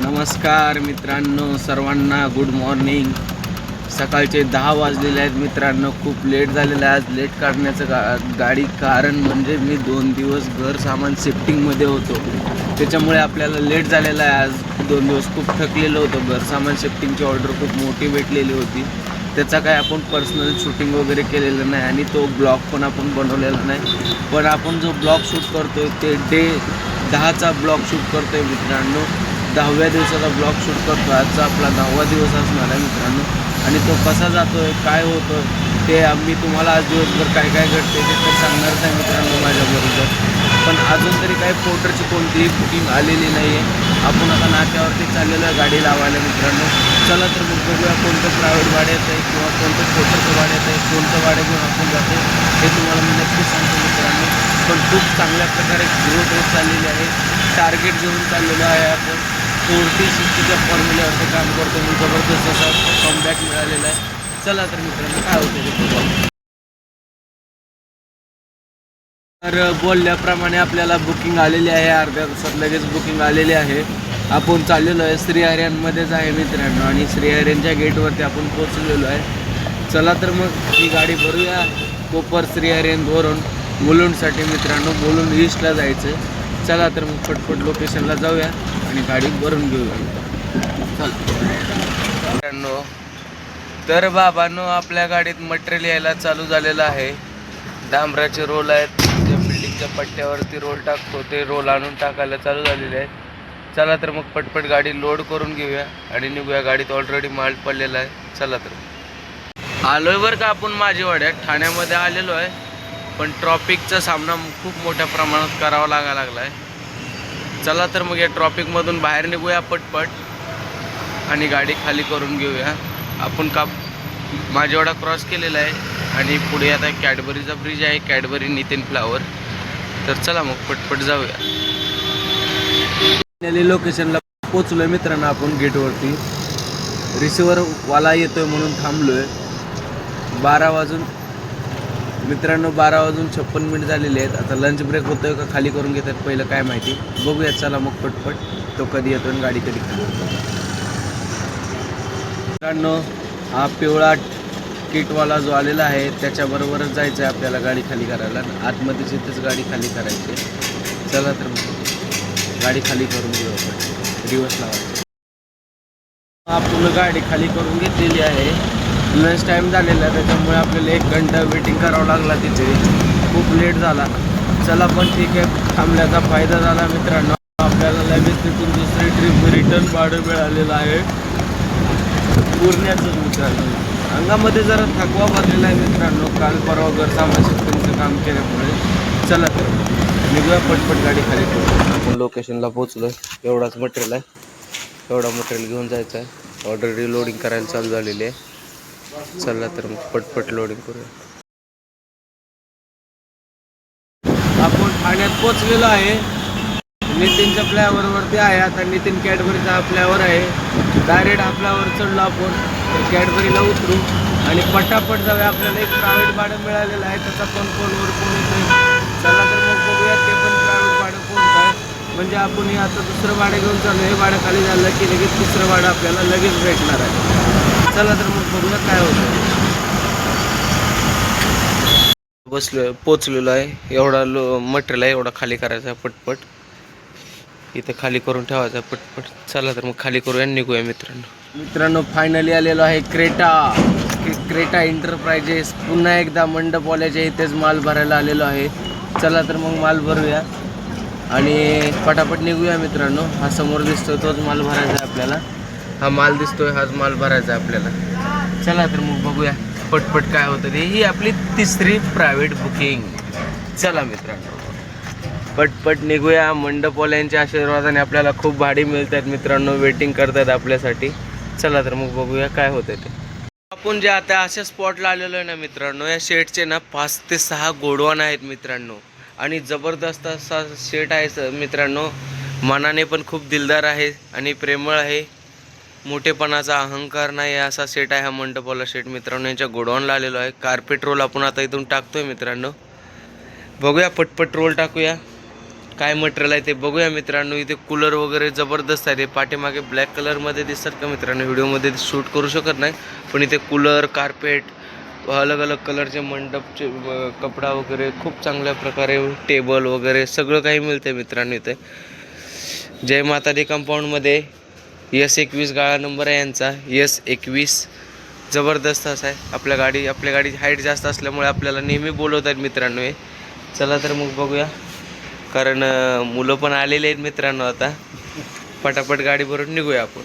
नमस्कार मित्रांनो, सर्वांना गुड मॉर्निंग. सकाळचे 10 वाजलेले आहेत मित्रांनो. खूप लेट झालेलं आहे आज. लेट काढण्याचं गाडी कारण म्हणजे मी 2 दिवस घर सामान शिफ्टिंगमध्ये होतो, त्याच्यामुळे आपल्याला लेट झालेलं आहे आज. 2 दिवस खूप थकलेलो होतो. घर सामान शिफ्टिंगची ऑर्डर खूप मोठी भेटलेली होती, त्याचा काय आपण पर्सनल शूटिंग वगैरे केलेलं नाही आणि तो ब्लॉग पण आपण बनवलेला नाही. पण आपण जो ब्लॉग शूट करतो आहे ते डे 10चा ब्लॉग शूट करतो आहे मित्रांनो. 10व्या दिवसाचा ब्लॉग शूट करतो. आजचा आपला 10वा दिवस असणार आहे मित्रांनो. आणि तो कसा जातो आहे, काय होतं ते मी तुम्हाला आज दिवसभर काय काय घडते ते तर सांगणारच आहे मित्रांनो माझ्याबरोबर. पण अजून तरी काही पोर्टरची कोणतीही बुकिंग आलेली नाही आहे. आपण आता नाक्यावरती चाललेलो आहे गाडी लावायला मित्रांनो. चला तर मग बघूया कोणतं प्रायव्हेट भाड्याचं आहे किंवा कोणतं पोर्टरचं भाड्याचं आहे, कोणतं भाडं घेऊन आपण जातो हे तुम्हाला मी नक्कीच सांगतो मित्रांनो. पण खूप चांगल्या प्रकारे ग्रोथ होत चाललेली आहे. टार्गेट घेऊन चाललेलो आहे आपण. 40-60च्या फॉर्म्युल्यावरती काम करतो मी. जबरदस्त असा कमबॅक मिळालेला आहे. चला तर मित्रांनो काय होतं ते बघू. तर बोलल्याप्रमाणे आपल्याला बुकिंग आलेली आहे. अर्ध्या तासात लगेच बुकिंग आलेली आहे. आपण चाललेलो आहे श्रीहरियांमध्येच आहे मित्रांनो आणि श्रीहरियांच्या गेटवरती आपण पोचलेलो आहे. चला तर मग ही गाडी भरूया. कोपर श्रीहरियांवरून मुलुंडसाठी मित्रांनो. मुलुंड ईस्टला जायचं. चला तर मग फटफट लोकेशनला जाऊया आणि गाडी भरून घेऊया. चला मित्रांनो, तर बाबांनो आपल्या गाडीत मटेरियल यायला चालू झालेलं आहे. डांबराचे रोल आहेत, त्या बिल्डिंगच्या पट्ट्यावरती रोल टाकतो ते रोल आणून टाकायला चालू झालेले आहेत. चला तर मग पटपट गाडी लोड करून घेऊया आणि निघूया. गाडीत ऑलरेडी माल पडलेला आहे. चला तर आलोय बरं का आपण माझेवाड्यात ठाण्यामध्ये आलेलो आहे. पण ट्रॉफिकचा सामना खूप मोठ्या प्रमाणात करावा लागला आहे. चला तर मग या ट्रॉफिकमधून बाहेर निघूया पटपट आणि गाडी खाली करून घेऊया. आपण माझेवाडा क्रॉस केलेला आहे आणि पुढे आता कॅडबरीचा ब्रिज आहे, कॅडबरी नितीन फ्लावर. तर चला मग पटपट जाऊया. लोकेशनला पोचलोय मित्रांनो आपण गेटवरती. रिसिव्हरवाला येतोय म्हणून थांबलोय. 12 वाजून मित्रांनो 12:56 झालेले आहेत. आता लंच ब्रेक होतोय का खाली करून घेतात पहिलं काय माहिती, बघूया. चला मग पटपट तो कधी येतो आणि गाडी कधी खाली. मित्रांनो हा पिवळा किटवाला जो आलेला आहे त्याच्याबरोबरच जायचं आहे आपल्याला गाडी खाली करायला. आतमध्ये जिथेच गाडी खाली करायची. चला तर मग गाडी खाली करून घेऊ आपण. रिवर्स लावायचं. आपण गाडी खाली करून घेतलेली आहे. लंच टाईम झालेला आहे त्याच्यामुळे आपल्याला 1 घंटा वेटिंग करावं लागला तिथे. खूप लेट झाला. चला पण ठीक आहे, थांबल्याचा फायदा झाला मित्रांनो. आपल्याला लगेच तिथून दुसरी ट्रिप रिटर्न भाडं मिळालेलं आहे पुरण्याचंच मित्रांनो. अंगामध्ये जरा थकवा भरलेला आहे मित्रांनो, काल परवा घर सामान शिफ्टिंगचं काम केल्यामुळे. चला तर निघूया पटपट गाडी खाली करू. आपण लोकेशनला पोचलो. एवढाच मटेरियल आहे, एवढा मटेरियल घेऊन जायचं आहे. ऑलरेडी लोडिंग करायला चालू झालेली आहे. चला तर मग पटपट लोडिंग करूया. आपण ठाण्यात पोचलेलो आहे. नितीनच्या फ्लायओव्हरवरती आहे. आता नितीन कॅडबरीचा फ्लायओव्हर आहे. डायरेक्ट हा फ्लायओव्हर चढलो आपण तर कॅडबरीला उतरू आणि पटापट जाऊया. आपल्याला एक प्रायव्हेट भाडं मिळालेलं आहे, त्याचा पण फोनवर फोन येतोय. चला तर मग बघूया ते पण प्रायव्हेट भाडं कोणतं आहे. म्हणजे आपण हे आता दुसरं भाडं घेऊन चालू. हे भाडं खाली झालं की लगेच तिसरं भाडं आपल्याला लगेच भेटणार आहे. चला तर मग बघूया काय होतं. पोचलेलो आहे. एवढा मटेरियल आहे, एवढा खाली करायचा पटपट. इथं खाली करून ठेवायचा पटपट. चला तर मग खाली करूया आणि निघूया मित्रांनो. फायनली आलेलो आहे क्रेटा एंटरप्राइजेस. पुन्हा एकदा मंडपवाल्याच्या इथेच माल भरायला आलेलो आहे. चला तर मग माल भरूया आणि पटापट निघूया मित्रांनो. हा समोर दिसतोय तोच माल भरायचा आहे आपल्याला. हा माल दिसतोय हाच माल भरायचा आहे आपल्याला. चला तर मग बघूया पटपट काय होतं ते. ही आपली 3री प्रायव्हेट बुकिंग. चला मित्रांनो पटपट निघूया. मंडपवाल्यांच्या आशीर्वादाने आपल्याला खूप भाडी मिळतात मित्रांनो, वेटिंग करतात आपल्यासाठी. चला तर मग बघूया काय होतं ते. आपण जे आता अशा स्पॉटला आलेलो आहे ना मित्रांनो, या शेटचे ना 5 ते 6 गोडवान आहेत मित्रांनो. आणि जबरदस्त असा शेट आहे मित्रांनो. मनाने पण खूप दिलदार आहे आणि प्रेमळ आहे. मोठेपणाचा अहंकार नाही असा शेट आहे हा मंडपवाला शेट मित्रांनो. यांच्या गोडाऊनला आलेलो आहे. कार्पेट रोल आपण आता इथून टाकतोय मित्रांनो. बघूया पटपट रोल टाकूया. काय मटेरियल आहे ते बघूया मित्रांनो. इथे कूलर वगैरे जबरदस्त आहे. ते पाठीमागे ब्लॅक कलरमध्ये दिसतात का मित्रांनो, व्हिडिओमध्ये शूट करू शकत नाही, पण इथे कूलर, कार्पेट, अलग अलग कलरचे मंडपचे कपडा वगैरे खूप चांगल्या प्रकारे, टेबल वगैरे सगळं काही मिळते मित्रांनो इथे. जय माता दी कंपाऊंडमध्ये S21 गाळा नंबर आहे यांचा, S21. जबरदस्त असा आहे. आपल्या गाडीची हाईट जास्त असल्यामुळे आपल्याला नेहमी बोलवत आहेत मित्रांनो हे. चला तर मग बघूया, कारण मुलं पण आलेले आहेत मित्रांनो. आता पटापट गाडी भरून निघूया आपण.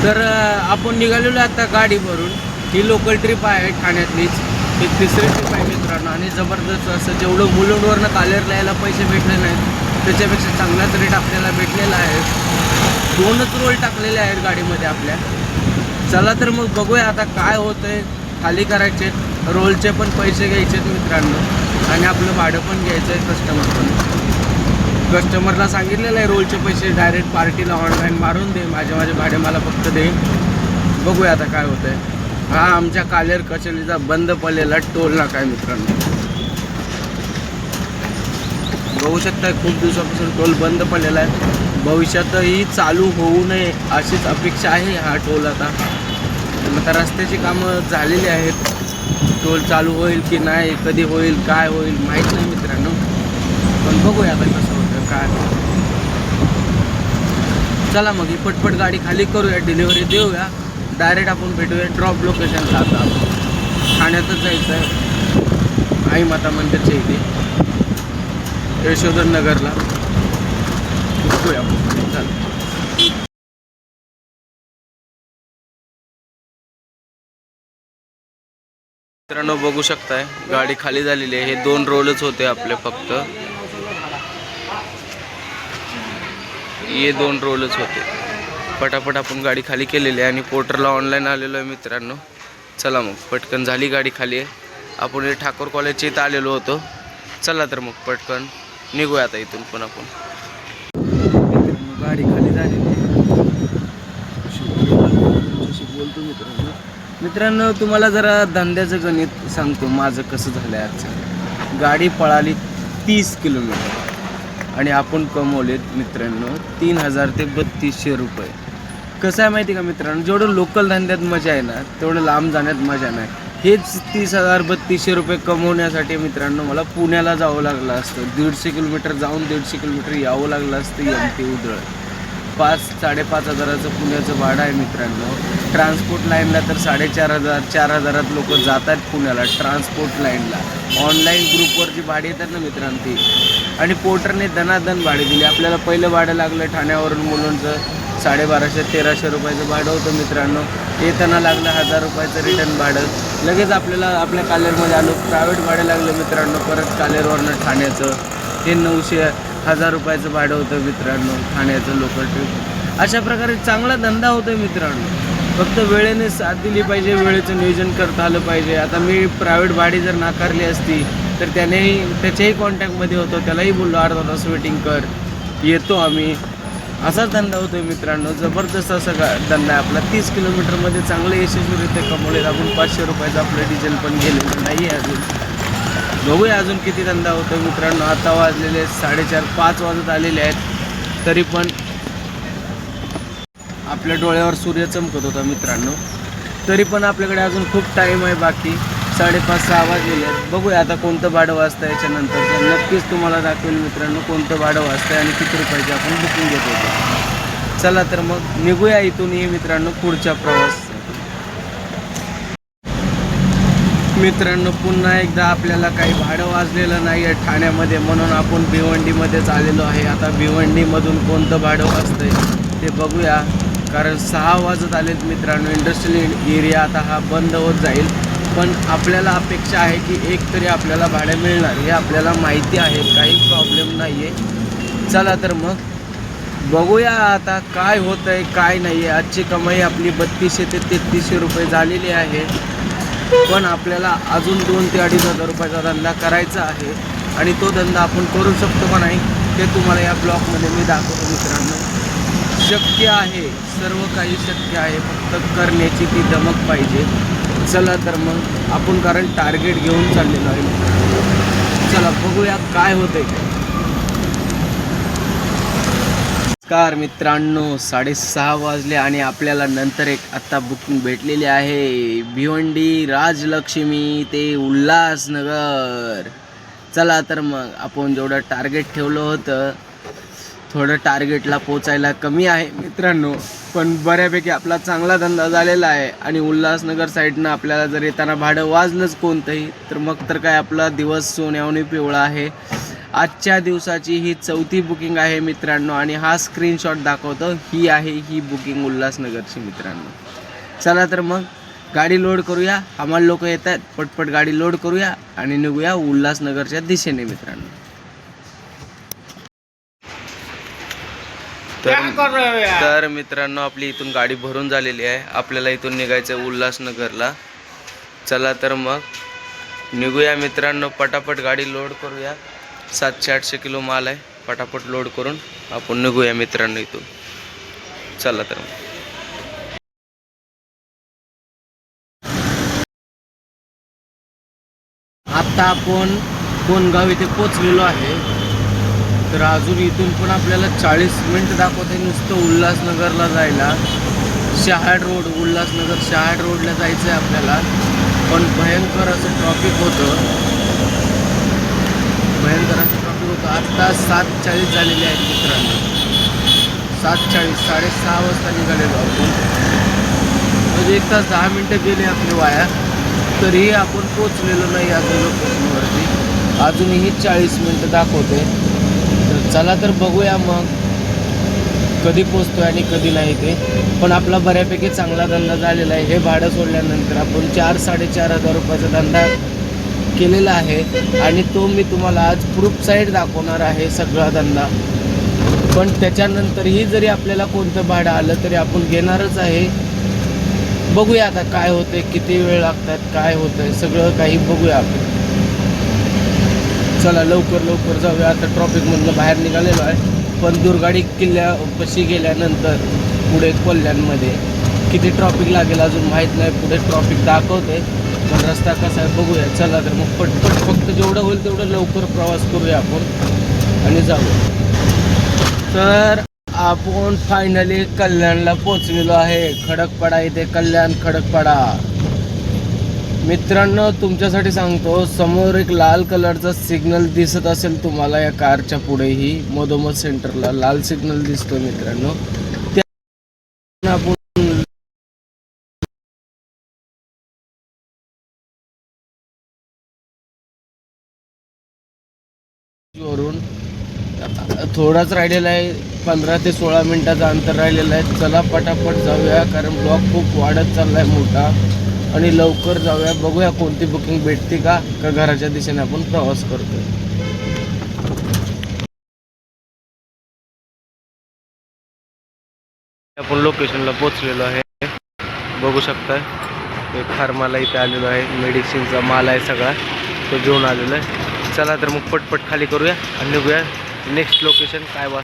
तर आपण निघालेलो आता गाडी भरून. ही लोकल ट्रिप आहे ठाण्यातलीच, एक तिसरी ट्रिप आहे मित्रांनो. आणि जबरदस्त असं जेवढं मुलुंडवरनं कालेरला यायला पैसे भेटले नाहीत त्याच्यापेक्षा चांगलाच रेट आपल्याला भेटलेला आहे. 2च रोल टाकलेले आहेत गाडीमध्ये आपल्या. चला तर मग बघूया आता काय होतंय. खाली करायचे, रोलचे पण पैसे घ्यायचे मित्रांनो, आणि आपलं भाडं पण घ्यायचं आहे. कस्टमरला सांगितलेलं आहे रोलचे पैसे डायरेक्ट पार्टीला ऑनलाईन मारून दे, माझे भाडे मला फक्त दे. बघूया आता काय होतंय. हा आमच्या कालेर कचेरीचा बंद पडलेला टोल नाका आहे मित्रांनो. बघू शकता खूप दिवसापासून टोल बंद पडलेला आहे. भविष्यातही चालू होऊ नये अशीच अपेक्षा आहे हा टोल. आता रस्त्याची कामं झालेली आहेत. टोल चालू होईल की नाही, कधी होईल, काय होईल माहीत नाही मित्रांनो, पण बघूया आता कसं होतं काय. चला मग ही पटपट गाडी खाली करूया, डिलिव्हरी देऊया, डायरेक्ट आपण भेटूया ड्रॉप लोकेशनला. आता आपण ठाण्यातच जायचं आहे, आई माता मंदिरच्या इथे यशोधन नगरला. बघूया आपण. चला मित्रांनो, बघू शकताय गाडी खाली झालेली आहे. हे 2 रोलच होते आपले फक्त, हे 2 रोलच होते. पटापट आपण गाडी खाली केलेली आहे आणि पोर्टरला ऑनलाईन आलेलो आहे मित्रांनो. चला मग पटकन झाली गाडी खाली आहे. आपण हे ठाकूर कॉलेजच्या इथं आलेलो होतो. चला तर मग पटकन निघूया आता इथून पण आपण. गाडी खाली झालेली बोलतो मित्रांनो. तुम्हाला जरा धंद्याचं गणित सांगतो माझं कसं झालं आहे आजचं. गाडी पळाली 30 किलोमीटर आणि आपण कमवलेत मित्रांनो 3000 ते 3200 रुपये. कसं आहे माहिती का मित्रांनो, जेवढं लोकल धंद्यात मजा आहे ना तेवढं लांब जाण्यात मजा नाही. हेच 30,000-3200 रुपये कमवण्यासाठी मित्रांनो मला पुण्याला जावं लागलं असतं. 150 किलोमीटर जाऊन 150 किलोमीटर यावं लागलं असतं. MT उधळ 5-5.5 हजाराचं पुण्याचं भाडं आहे मित्रांनो. ट्रान्सपोर्ट लाईनला तर 4,500-4,000 लोक जातात पुण्याला ट्रान्सपोर्ट लाईनला. ऑनलाईन ग्रुपवरची भाडी येतात ना मित्रांनो ती. आणि पोर्टरने दनादन भाडे दिली आपल्याला. पहिलं भाडं लागलं ठाण्यावरून मुलुंडचं 1250-1300 रुपयाचं भाडं होतं मित्रांनो. येताना लागलं 1000 रुपयाचं रिटर्न भाडं. लगेच आपल्याला आपल्या कालेरमध्ये आलो, प्रायव्हेट भाडं लागलं मित्रांनो. परत कालेरवरनं ठाण्याचं हे 900-1000 रुपयाचं भाडं होतं मित्रांनो ठाण्याचं लोकल ट्रिप. अशा प्रकारे चांगला धंदा होतो मित्रांनो. फक्त वेळेने साथ दिली पाहिजे, वेळेचं नियोजन करता आलं पाहिजे. आता मी प्रायव्हेट भाडी जर नाकारली असती तर त्याच्याही कॉन्टॅक्टमध्ये होतो, त्यालाही बोललो अर्धा तास वेटिंग कर, येतो आम्ही. असाच धंदा होतो मित्रांनो. जबरदस्त असा धंदा आहे आपला. 30 किलोमीटरमध्ये चांगले यशस्वीरित्या कमवलेत आपण. 500 रुपयाचं आपलं डिझेल पण गेलेलं नाही आहे अजून. बघूया अजून किती धंदा होतो मित्रांनो. आता वाजलेले 4:30-5 वाजत आलेले आहेत, तरी पण आपल्या डोळ्यावर सूर्य चमकत होता मित्रांनो. तरी पण आपल्याकडे अजून खूप टाईम आहे बाकी. 5:30-6 वाजलेले आहेत. बघूया आता कोणतं भाडं वाजतं याच्यानंतर. नक्कीच तुम्हाला दाखवेल मित्रांनो कोणतं भाडं वाजतं आणि किती रुपयाची आपण बुकिंग घेत होतो. चला तर मग निघूया इथून ही मित्रांनो पुढच्या प्रवास. मित्रांनो पुन्हा एकदा आपल्याला काही भाडं वाजलेलं नाही आहे ठाण्यामध्ये, म्हणून आपण भिवंडीमध्येच आलेलो आहे. आता भिवंडीमधून कोणतं भाडं वाजतं आहे ते बघूया, कारण 6 वाजत आलेत मित्रांनो. इंडस्ट्रियल एरिया आता हा बंद होत जाईल, पण आपल्याला अपेक्षा आहे की एक तरी आपल्याला भाडं मिळणार, हे आपल्याला माहिती आहे. काही प्रॉब्लेम नाही आहे. चला तर मग बघूया आता काय होतं आहे काय नाही आहे. आजची कमाई आपली 3200 ते 3300 रुपये झालेली आहे, पण आपल्याला अजून 2,000 ते 2,500 रुपयाचा धंदा करायचा आहे. आणि तो धंदा आपण करू शकतो का नाही ते तुम्हाला या ब्लॉगमध्ये मी दाखवतो मित्रांनो. शक्य आहे, सर्व काही शक्य आहे, फक्त करण्याची ती धमक पाहिजे. चला तर मग आपण कारण टार्गेट घेऊन चाललेलो आहे. चला बघूया काय होते. नमस्कार मित्रांनो, 6:30 वाजले आणि आपल्याला नंतर एक आत्ता बुकिंग भेटलेली आहे. भिवंडी राजलक्ष्मी ते उल्हासनगर. चला तर मग आपण जेवढं टार्गेट ठेवलं होतं, थोडं टार्गेटला पोचायला कमी आहे मित्रांनो, पण बऱ्यापैकी आपला चांगला धंदा झालेला आहे. आणि उल्हासनगर साईडनं आपल्याला जर येताना भाडं वाजलंच कोणतंही तर मग तर काय आपला दिवस सोन्याहून पिवळा आहे. आजच्या दिवसाची ही 4थी बुकिंग आहे मित्रांनो आणि हा स्क्रीनशॉट दाखवतो. ही आहे ही बुकिंग उल्हासनगरची मित्रांनो. चला तर मग गाडी लोड करूया. आम्हाला लोक येत आहेत, पटपट गाडी लोड करूया आणि निघूया उल्हासनगरच्या दिशेने मित्रांनो. तर मित्रांनो आपली इथून गाडी भरून झालेली आहे. आपल्याला इथून निघायचं आहे उल्हासनगरला. चला तर मग निघूया मित्रांनो, पटापट गाडी लोड करूया. 700-800 किलो माल आहे. पटापट लोड करून आपण निघूया मित्रांनो इथून. चला तर आता आपण कोणगाव इथे पोचलेलो आहे. तर अजून इथून पण आपल्याला 40 मिनिट दाखवते नुसतं उल्हासनगरला जायला. शहाड रोड, उल्हासनगर शहाड रोडला जायचं आहे आपल्याला. पण भयंकर असं ट्रॉफिक होतं, भयंकर असं ट्रॉफिक होतं. आत्ता 7:40 झालेले आहेत मित्रांनो. 7:40, 6:30 वाजता निघालेलो आपण. म्हणजे 1 तास 10 मिनटं गेले आपले वाया. तरीही आपण पोचलेलो नाही अजून लोकेशनवरती. अजूनही 40 मिनटं दाखवते. तर चला तर बघूया मग कधी पोचतोय आणि कधी नाही ते. पण आपला बऱ्यापैकी चांगला धंदा झालेला आहे. हे भाडं सोडल्यानंतर आपण 4-4.5 रुपयाचा धंदा केलेला आहे आणि तो मी तुम्हाला आज प्रूफ साईड दाखवणार आहे सगळा धंदा. पण त्याच्यानंतरही जरी आपल्याला कोणतं भाडं आलं तरी आपण घेणारच आहे. बघूया आता काय होतंय, किती वेळ लागतात, काय होतंय, सगळं काही बघूया आपण. चला लवकर लवकर जाऊया. आता ट्रॉफिकमधनं बाहेर निघालेलो आहे. पण दुर्गाडी किल्ल्यापाशी गेल्यानंतर पुढे कोल्ह्यांमध्ये किती ट्रॉफिक लागेल अजून माहीत नाही. पुढे ट्रॉफिक दाखवते पण रस्ता कसा आहे बघूया. चला तर मग पटपट फक्त जेवढं होईल तेवढं लवकर प्रवास करूया आपण आणि जाऊया. तर आपण फायनली कल्याणला पोचलेलो आहे. खडकपाडा इथे कल्याण खडकपाडा. मित्रांनो तुमच्यासाठी सांगतो, समोर एक लाल कलरचा सिग्नल दिसत असेल तुम्हाला या कारच्या पुढेही मधोमध सेंटरला लाल सिग्नल दिसतो मित्रांनो. त्या आपण वरून थोडाच राहिलेला आहे, 15 ते 16 मिनिटाचं अंतर राहिलेलं आहे. चला पटापट जाऊया कारण ब्लॉक खूप वाढत चाललाय मोठा आणि लवकर जाऊया. बघूया कोणती बुकिंग भेटते का घराच्या दिशेने आपण प्रवास करतोय. आपण लोकेशनला पोचलेलो आहे, बघू शकताय. एक फार्माला इथे आलेलो आहे, मेडिसिनचा माल आहे सगळा, तो घेऊन आलेलो आहे. चला तर मग पटपट खाली करूया आणि निघूया. नेक्स्ट लोकेशन काय